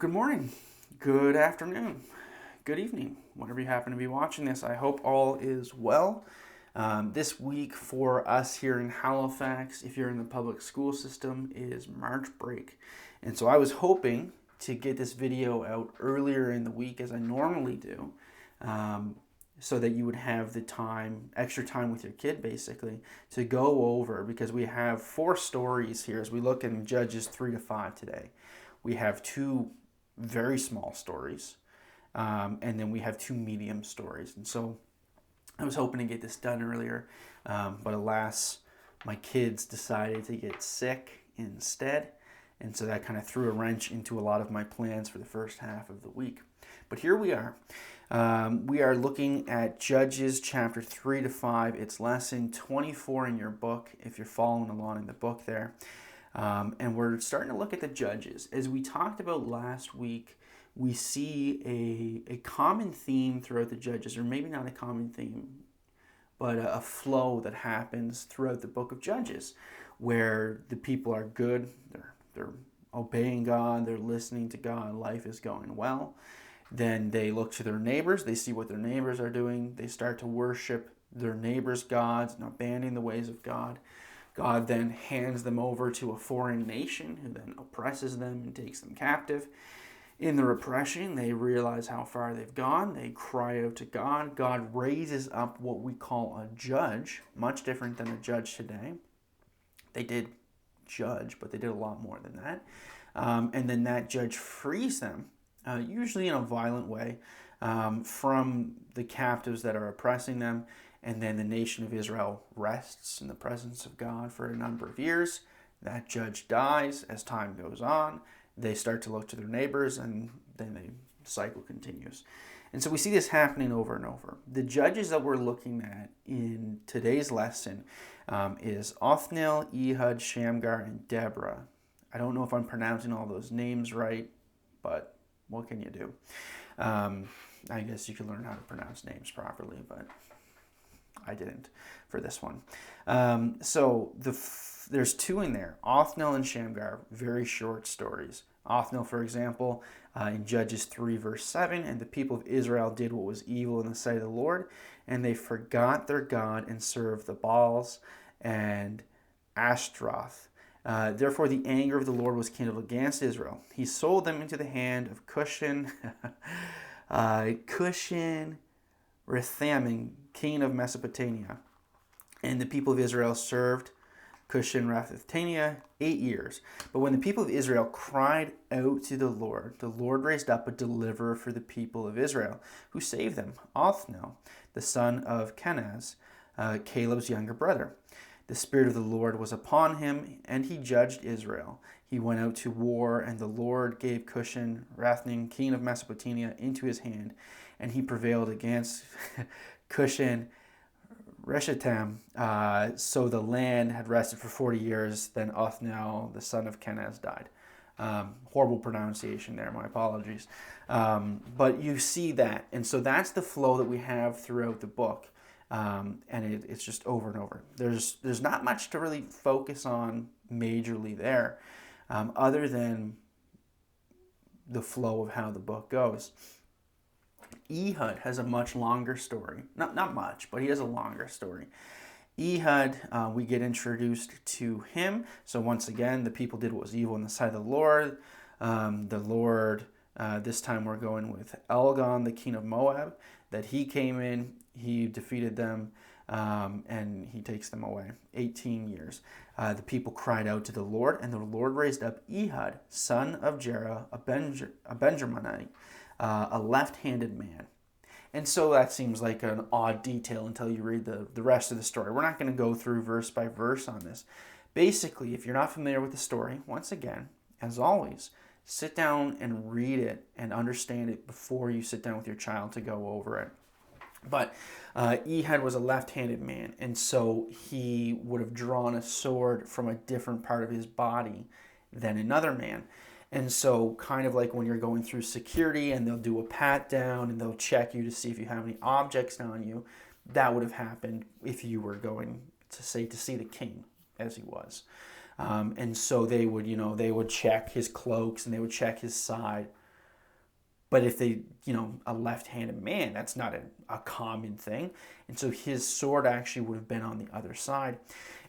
Good morning, good afternoon, good evening, whenever you happen to be watching this. I hope all is well. This week for us here in Halifax, if you're in the public school system, is March break. And so I was hoping to get this video out earlier in the week as I normally do, so that you would have the time, extra time with your kid basically, to go over, because we have 4 stories here as we look in Judges 3 to 5 today. We have 2 very small stories, and then we have 2 medium stories. And so I was hoping to get this done earlier, but alas, my kids decided to get sick instead. And so that kind of threw a wrench into a lot of my plans for the first half of the week. But here we are. We are looking at Judges chapter 3 to 5. It's lesson 24 in your book, if you're following along in the book there. And we're starting to look at the judges. As we talked about last week, we see a common theme throughout the judges, or maybe not a common theme, but a flow that happens throughout the book of Judges, where the people are good, they're obeying God, they're listening to God, life is going well. Then they look to their neighbors, they see what their neighbors are doing, they start to worship their neighbors' gods and abandoning the ways of God. God then hands them over to a foreign nation who then oppresses them and takes them captive. In the repression, they realize how far they've gone. They cry out to God. God raises up what we call a judge, much different than a judge today. They did judge, but they did a lot more than that. And then that judge frees them, usually in a violent way, from the captives that are oppressing them. And then the nation of Israel rests in the presence of God for a number of years. That judge dies. As time goes on, they start to look to their neighbors, and then the cycle continues. And so we see this happening over and over. The judges that we're looking at in today's lesson is Othniel, Ehud, Shamgar, and Deborah. I don't know if I'm pronouncing all those names right, but what can you do? I guess you could learn how to pronounce names properly, but I didn't for this one. There's 2 in there, Othniel and Shamgar, very short stories. Othniel, for example, in Judges 3 verse 7, and the people of Israel did what was evil in the sight of the Lord, and they forgot their God and served the Baals and Ashtaroth. Therefore the anger of the Lord was kindled against Israel. He sold them into the hand of Cushan, Rathaim, king of Mesopotamia. And the people of Israel served Cushan-Rathaim 8 years. But when the people of Israel cried out to the Lord raised up a deliverer for the people of Israel, who saved them, Othniel, the son of Kenaz, Caleb's younger brother. The Spirit of the Lord was upon him, and he judged Israel. He went out to war, and the Lord gave Cushan-Rathaim, king of Mesopotamia, into his hand, and he prevailed against Cushan-Rishathaim. So the land had rested for 40 years. Then Othniel, the son of Kenaz, died. Horrible pronunciation there, my apologies. But you see that. And so that's the flow that we have throughout the book. And it's just over and over. There's not much to really focus on majorly there, other than the flow of how the book goes. Ehud has a much longer story. Not much, but he has a longer story. Ehud, we get introduced to him. So once again, the people did what was evil in the sight of the Lord. This time we're going with Elgon, the king of Moab, that he came in, he defeated them, and he takes them away. 18 years. The people cried out to the Lord, and the Lord raised up Ehud, son of Jerah, a Benjaminite, a left-handed man. And so that seems like an odd detail until you read the rest of the story. We're not going to go through verse by verse on this. Basically, if you're not familiar with the story, once again, as always, sit down and read it and understand it before you sit down with your child to go over it. But Ehud was a left-handed man, and so he would have drawn a sword from a different part of his body than another man. And so kind of like when you're going through security and they'll do a pat down and they'll check you to see if you have any objects on you, that would have happened if you were going to see the king as he was. And so they would check his cloaks and they would check his side. But if they, a left-handed man, that's not a common thing. And so his sword actually would have been on the other side.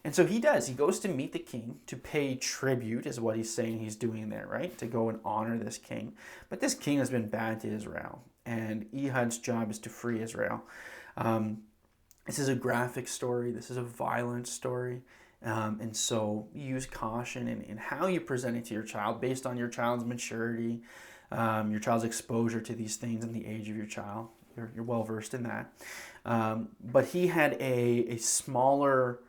And so he does. He goes to meet the king to pay tribute, is what he's saying he's doing there, right? To go and honor this king. But this king has been bad to Israel. And Ehud's job is to free Israel. This is a graphic story. This is a violent story. And so use caution in how you present it to your child based on your child's maturity, your child's exposure to these things and the age of your child. You're well versed in that. But he had a smaller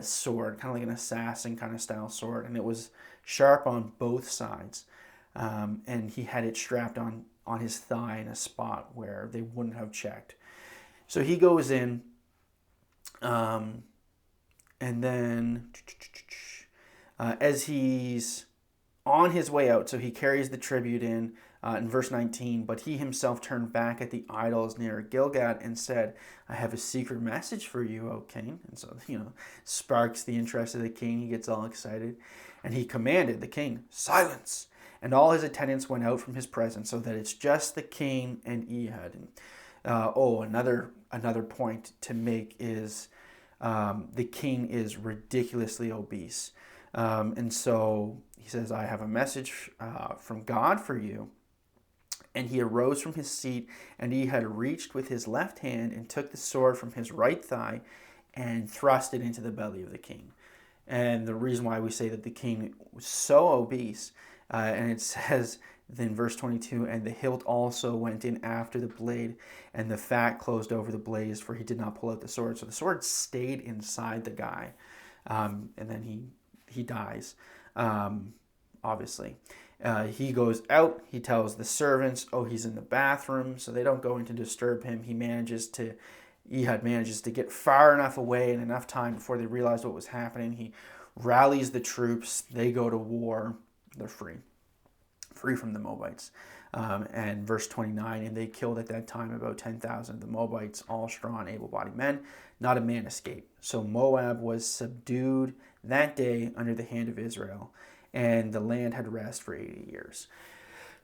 sword, kind of like an assassin kind of style sword, and it was sharp on both sides. And he had it strapped on his thigh in a spot where they wouldn't have checked. So he goes in, and then as he's on his way out, so he carries the tribute in verse 19, but he himself turned back at the idols near Gilgad and said, I have a secret message for you, O king. And so, sparks the interest of the king. He gets all excited. And he commanded the king, silence. And all his attendants went out from his presence, so that it's just the king and Ehud. And, another point to make is the king is ridiculously obese. And so he says, I have a message from God for you. And he arose from his seat, and he had reached with his left hand and took the sword from his right thigh and thrust it into the belly of the king. And the reason why we say that the king was so obese, and it says in verse 22, and the hilt also went in after the blade, and the fat closed over the blade, for he did not pull out the sword. So the sword stayed inside the guy, and then he dies, obviously. He goes out, he tells the servants, he's in the bathroom, so they don't go in to disturb him. Ehud manages to get far enough away in enough time before they realize what was happening. He rallies the troops, they go to war, they're free from the Moabites. And verse 29, and they killed at that time about 10,000 of the Moabites, all strong, able-bodied men. Not a man escaped. So Moab was subdued that day under the hand of Israel, and the land had rest for 80 years.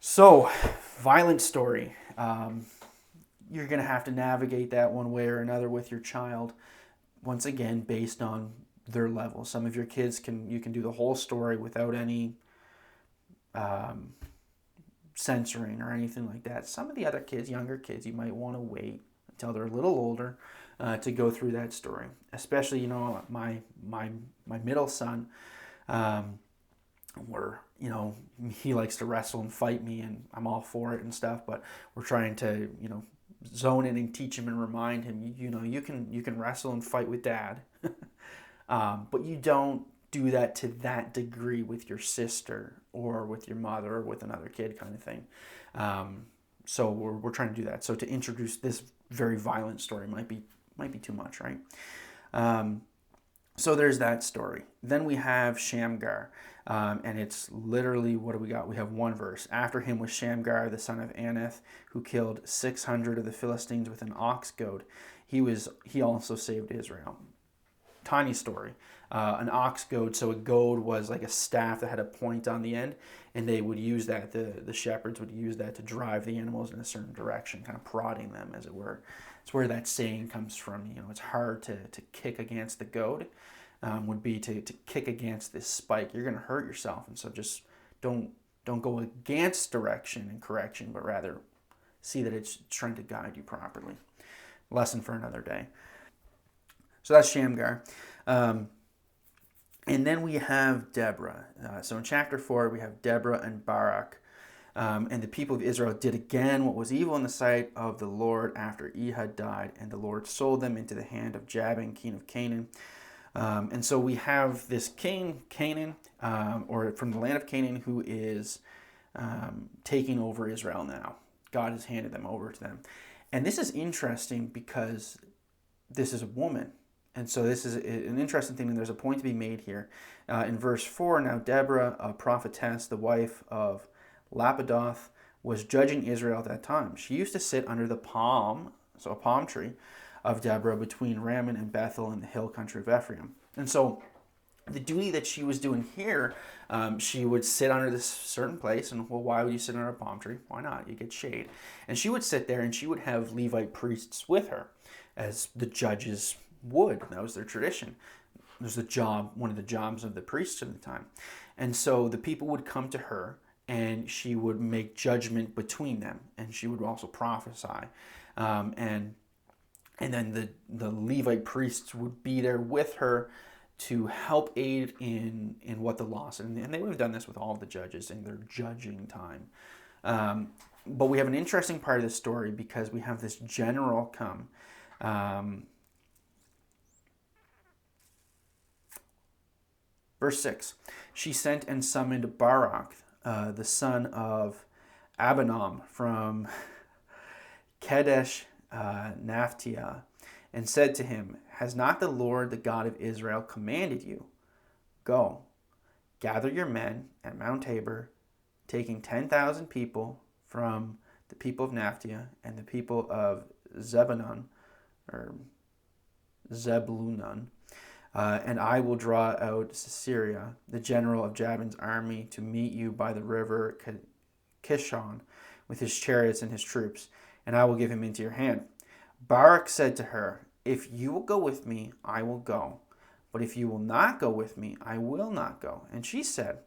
So, violent story. You're going to have to navigate that one way or another with your child, once again, based on their level. Some of your kids you can do the whole story without any censoring or anything like that. Some of the other kids, younger kids, you might want to wait until they're a little older to go through that story. Especially, my middle son, he likes to wrestle and fight me, and I'm all for it and stuff, but we're trying to, zone in and teach him and remind him, you can wrestle and fight with dad, but you don't do that to that degree with your sister or with your mother or with another kid kind of thing. So we're trying to do that. So to introduce this very violent story might be too much, right? So there's that story. Then we have Shamgar, and it's literally, what do we got? We have one verse. After him was Shamgar, the son of Anath, who killed 600 of the Philistines with an ox goad. He also saved Israel. Tiny story. An ox goad, so a goad was like a staff that had a point on the end, and they would use that, the shepherds would use that to drive the animals in a certain direction, kind of prodding them, as it were. It's where that saying comes from. It's hard to kick against the goad. Would be to kick against this spike. You're going to hurt yourself, and so just don't go against direction and correction, but rather see that it's trying to guide you properly. Lesson for another day. So that's Shamgar. And then we have Deborah. So in chapter 4, we have Deborah and Barak. And the people of Israel did again what was evil in the sight of the Lord after Ehud died, and the Lord sold them into the hand of Jabin, king of Canaan. And so we have this king, Canaan, or from the land of Canaan, who is taking over Israel now. God has handed them over to them. And this is interesting because this is a woman. And so this is an interesting thing, and there's a point to be made here. In verse 4, now Deborah, a prophetess, the wife of Lapidoth, was judging Israel at that time. She used to sit under the palm, so a palm tree, of Deborah between Ramon and Bethel in the hill country of Ephraim. And so the duty that she was doing here, she would sit under this certain place, and well, why would you sit under a palm tree? Why not? You get shade. And she would sit there, and she would have Levite priests with her, as the judges would. That was their tradition. It was one of the jobs of the priests at the time. And so the people would come to her, and she would make judgment between them, and she would also prophesy. And then the Levite priests would be there with her to help aid in what the law said. And they would have done this with all of the judges in their judging time. But we have an interesting part of this story because we have this general come. Verse 6, she sent and summoned Barak, the son of Abinadab from Kadesh Naphtali, and said to him, has not the Lord, the God of Israel, commanded you? Go, gather your men at Mount Tabor, taking 10,000 people from the people of Naphtali and the people of Zebulun, and I will draw out Sisera, the general of Jabin's army, to meet you by the river Kishon with his chariots and his troops, and I will give him into your hand. Barak said to her, if you will go with me, I will go. But if you will not go with me, I will not go. And she said,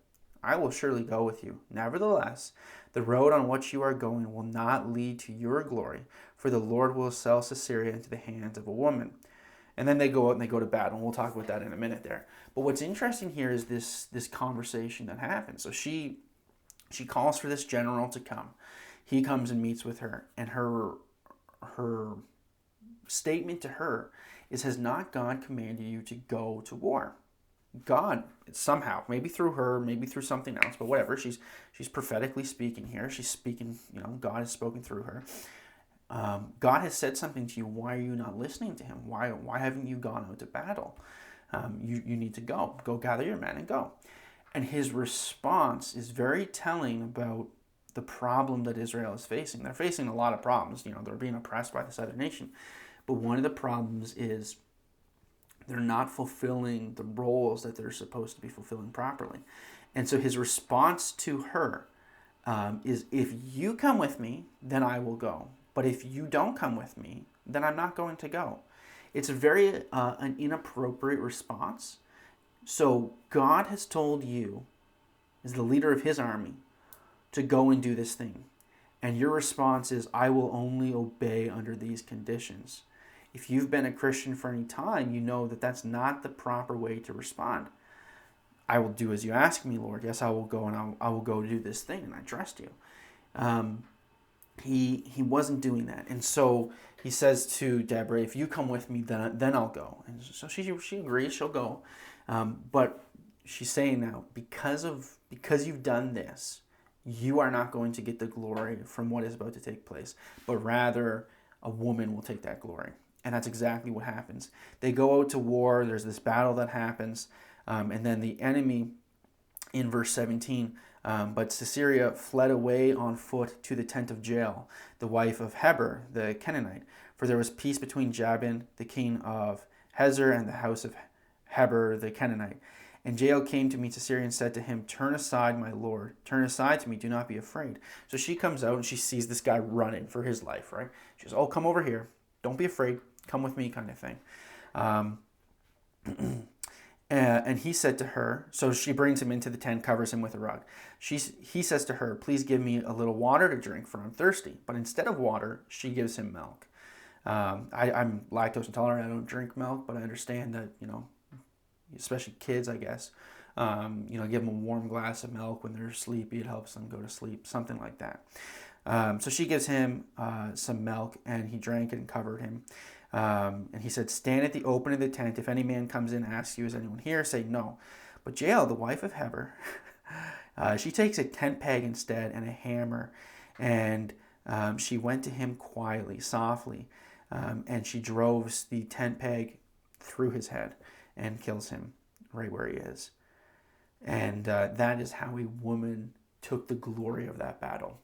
I will surely go with you. Nevertheless, the road on which you are going will not lead to your glory, for the Lord will sell Sisera into the hands of a woman. And then they go out and they go to battle. And we'll talk about that in a minute there. But what's interesting here is this conversation that happens. So she calls for this general to come. He comes and meets with her. And her statement to her is, has not God commanded you to go to war? God, somehow, maybe through her, maybe through something else, but whatever, she's prophetically speaking here. She's speaking, God has spoken through her. God has said something to you. Why are you not listening to him? Why haven't you gone out to battle? You need to go. Go gather your men and go. And his response is very telling about the problem that Israel is facing. They're facing a lot of problems. They're being oppressed by this other nation. But one of the problems is they're not fulfilling the roles that they're supposed to be fulfilling properly. And so his response to her is, if you come with me, then I will go. But if you don't come with me, then I'm not going to go. It's a very an inappropriate response. So God has told you, as the leader of his army, to go and do this thing. And your response is, I will only obey under these conditions. If you've been a Christian for any time, you know that that's not the proper way to respond. I will do as you ask me, Lord. Yes, I will go, and I will go do this thing, and I trust you. He wasn't doing that. And so he says to Deborah, if you come with me, then I'll go. And so she agrees, she'll go. But she's saying now, because you've done this, you are not going to get the glory from what is about to take place, but rather a woman will take that glory. And that's exactly what happens. They go out to war. There's this battle that happens. And then the enemy, in verse 17, but Sisera fled away on foot to the tent of Jael, the wife of Heber, the Canaanite. For there was peace between Jabin, the king of Hazor, and the house of Heber, the Canaanite. And Jael came to meet Sisera and said to him, turn aside, my lord. Turn aside to me. Do not be afraid. So she comes out and she sees this guy running for his life, right? She goes, oh, come over here. Don't be afraid. Come with me, kind of thing. And he said to her, so she brings him into the tent, covers him with a rug. He says to her, please give me a little water to drink, for I'm thirsty. But instead of water, she gives him milk. I'm lactose intolerant. I don't drink milk, but I understand that, especially kids, I guess, give them a warm glass of milk when they're sleepy. It helps them go to sleep, something like that. So she gives him some milk, and he drank it and covered him. And he said, stand at the opening of the tent. If any man comes in and asks you, is anyone here? Say no. But Jael, the wife of Heber, she takes a tent peg instead and a hammer. And she went to him quietly, softly. And she droves the tent peg through his head and kills him right where he is. And that is how a woman took the glory of that battle.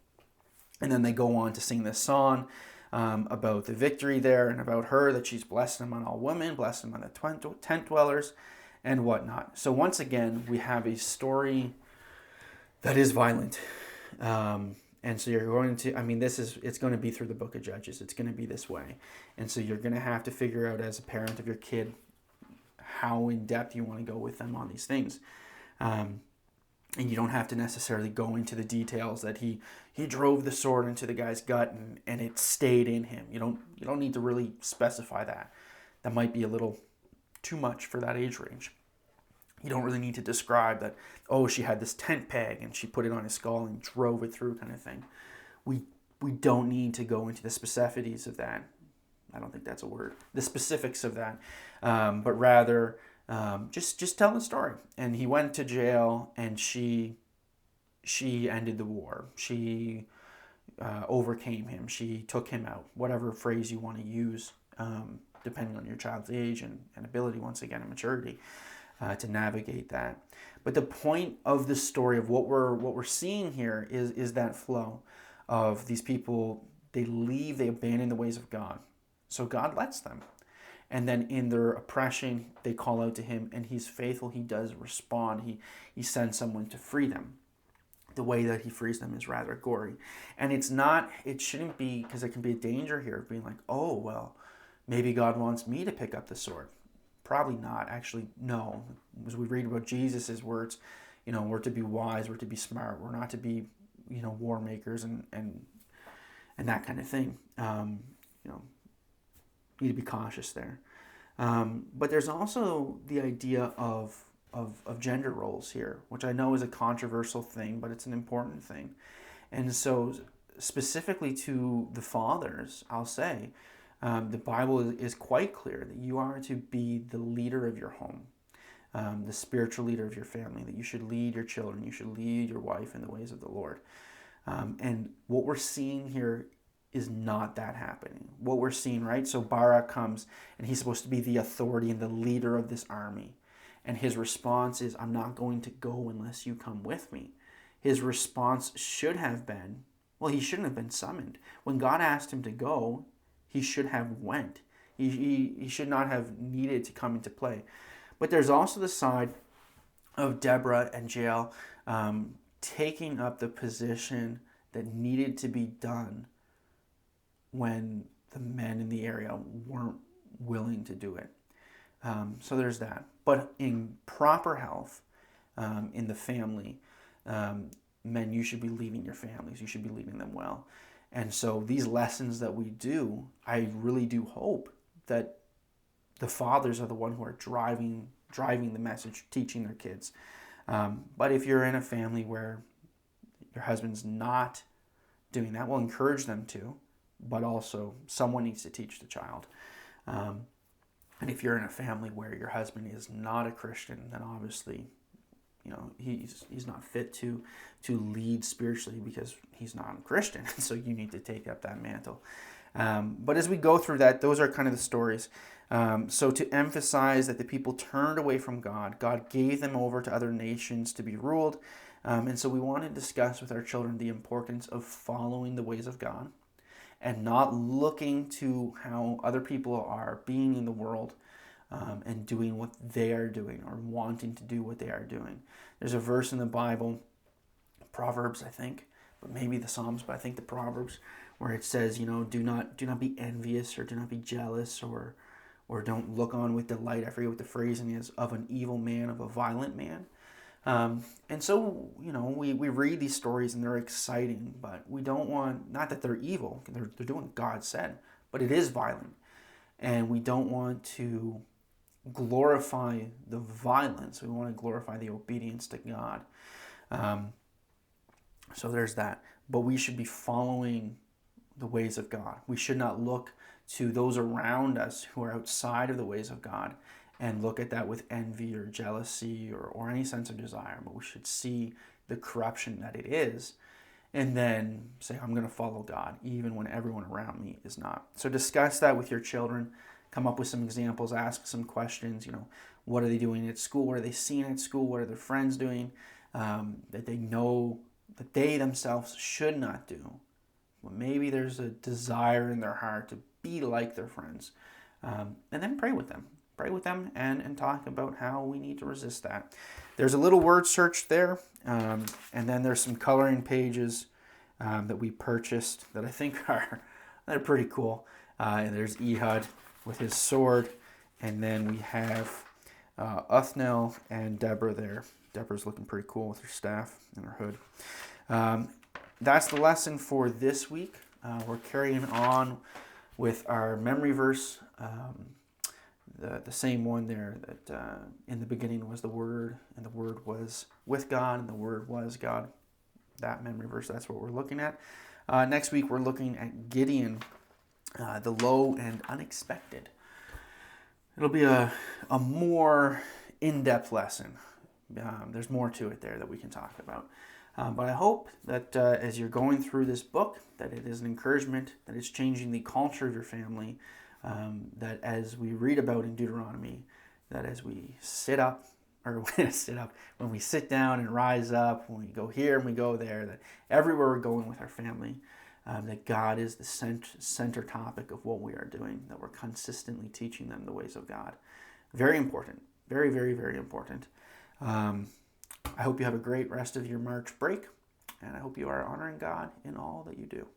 And then they go on to sing this song about the victory there and about her, that she's blessed among all women, blessed among the tent dwellers. and whatnot. So once again, we have a story that is violent. And so you're going to, it's going to be through the book of Judges. It's going to be this way. And so you're going to have to figure out as a parent of your kid how in depth you want to go with them on these things. And you don't have to necessarily go into the details that he drove the sword into the guy's gut and it stayed in him. You don't need to really specify that. That might be a little too much for that age range. You don't really need to describe that, oh, she had this tent peg and she put it on his skull and drove it through kind of thing. We don't need to go into the specificities of that. I don't think that's a word. The specifics of that. But rather, just tell the story. And he went to jail and she ended the war. She overcame him. She took him out. Whatever phrase you want to use, depending on your child's age and ability, once again, and maturity. To navigate that. But the point of the story of what we're seeing here is that flow of these people. They abandon the ways of God. So God lets them. And then in their oppression, they call out to him and he's faithful. He does respond. He sends someone to free them. The way that he frees them is rather gory. And it shouldn't be, because there can be a danger here of being like, oh, well, maybe God wants me to pick up the sword. Probably not. Actually, no. As we read about Jesus' words, we're to be wise, we're to be smart, we're not to be, war makers and that kind of thing. Need to be cautious there. But there's also the idea of gender roles here, which I know is a controversial thing, but it's an important thing. And so specifically to the fathers, I'll say, the Bible is quite clear that you are to be the leader of your home, the spiritual leader of your family, that you should lead your children, you should lead your wife in the ways of the Lord. And what we're seeing here is not that happening. What we're seeing, right? So Barak comes and he's supposed to be the authority and the leader of this army. And his response is, I'm not going to go unless you come with me. His response should have been, well, he shouldn't have been summoned. When God asked him to go, he should have went. He should not have needed to come into play. But there's also the side of Deborah and Jael taking up the position that needed to be done when the men in the area weren't willing to do it. So there's that. But in proper health, in the family, men, you should be leading your families. You should be leading them well. And so these lessons that we do, I really do hope that the fathers are the one who are driving the message, teaching their kids. But if you're in a family where your husband's not doing that, well, encourage them to, but also someone needs to teach the child. And if you're in a family where your husband is not a Christian, then obviously, he's not fit to lead spiritually because he's not a Christian. So you need to take up that mantle. But as we go through that, those are kind of the stories. So to emphasize that the people turned away from God, God gave them over to other nations to be ruled. And so we want to discuss with our children the importance of following the ways of God and not looking to how other people are being in the world and doing what they are doing or wanting to do what they are doing. There's a verse in the Bible, Proverbs, I think, but maybe the Psalms, but I think the Proverbs, where it says, do not be envious or do not be jealous or don't look on with delight. I forget what the phrasing is, of an evil man, of a violent man. And so, we read these stories and they're exciting, but we don't want, not that they're evil, they're doing what God said, but it is violent. And we don't want to glorify the violence. We want to glorify the obedience to God. So there's that. But we should be following the ways of God. We should not look to those around us who are outside of the ways of God and look at that with envy or jealousy or any sense of desire. But we should see the corruption that it is and then say, I'm going to follow God even when everyone around me is not. So discuss that with your children. Come up with some examples, ask some questions. What are they doing at school? What are they seeing at school? What are their friends doing that they know that they themselves should not do? Well, maybe there's a desire in their heart to be like their friends. And then pray with them. pray with them and talk about how we need to resist that. There's a little word search there, and then there's some coloring pages that we purchased that I think they're pretty cool. And there's Ehud with his sword, and then we have Uthnel and Deborah there. Deborah's looking pretty cool with her staff and her hood. That's the lesson for this week. We're carrying on with our memory verse, the same one there that in the beginning was the Word, and the Word was with God, and the Word was God. That memory verse, that's what we're looking at. Next week, we're looking at Gideon, the low and unexpected. It'll be a more in-depth lesson. There's more to it there that we can talk about. But I hope that as you're going through this book, that it is an encouragement, that it's changing the culture of your family, that as we read about in Deuteronomy, that as we when we sit down and rise up, when we go here and we go there, that everywhere we're going with our family, that God is the center topic of what we are doing, that we're consistently teaching them the ways of God. Very important. Very, very, very important. I hope you have a great rest of your March break, and I hope you are honoring God in all that you do.